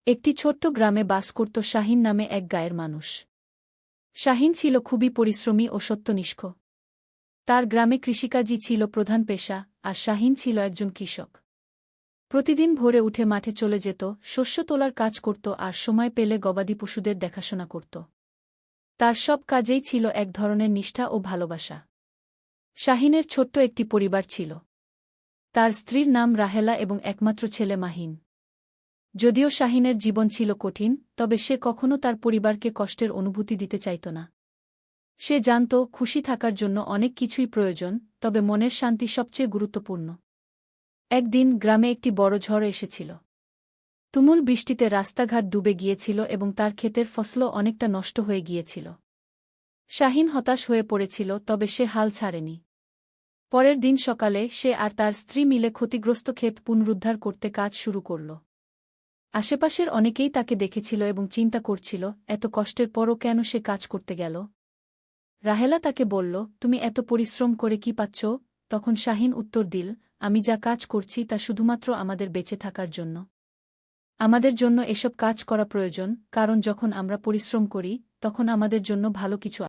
একটি ছোট্ট গ্রামে বাস করত শাহিন নামে এক গাঁয়ের মানুষ। শাহিন ছিল খুবই পরিশ্রমী ও সত্যনিষ্ঠ। তার গ্রামে কৃষিকাজই ছিল প্রধান পেশা, আর শাহিন ছিল একজন কৃষক। প্রতিদিন ভোরে উঠে মাঠে চলে যেত, শস্য তোলার কাজ করত আর সময় পেলে গবাদি পশুদের দেখাশোনা করত। তার সব কাজেই ছিল এক ধরনের নিষ্ঠা ও ভালোবাসা। শাহিনের ছোট্ট একটি পরিবার ছিল। তার স্ত্রীর নাম রাহেলা এবং একমাত্র ছেলে মাহিন। যদিও শাহিনের জীবন ছিল কঠিন, তবে সে কখনো তার পরিবারকে কষ্টের অনুভূতি দিতে চাইত না। সে জানত খুশি থাকার জন্য অনেক কিছুই প্রয়োজন, তবে মনের শান্তি সবচেয়ে গুরুত্বপূর্ণ। একদিন গ্রামে একটি বড় ঝড় এসেছিল। তুমুল বৃষ্টিতে রাস্তাঘাট ডুবে গিয়েছিল এবং তার ক্ষেতের ফসলও অনেকটা নষ্ট হয়ে গিয়েছিল। শাহিন হতাশ হয়ে পড়েছিল, তবে সে হাল ছাড়েনি। পরের দিন সকালে সে আর তার স্ত্রী মিলে ক্ষতিগ্রস্ত ক্ষেত পুনরুদ্ধার করতে কাজ শুরু করল। আশেপাশের অনেকেই তাকে দেখেছিল এবং চিন্তা করছিল, এত কষ্টের পরও কেন সে কাজ করতে গেল। রাহেলা তাকে বলল, তুমি এত পরিশ্রম করে কি পাচ্ছ? তখন শাহিন উত্তর দিল, আমি যা কাজ করছি তা শুধুমাত্র আমাদের বেঁচে থাকার জন্য। আমাদের জন্য এসব কাজ করা প্রয়োজন, কারণ যখন আমরা পরিশ্রম করি তখন আমাদের জন্য ভালো কিছু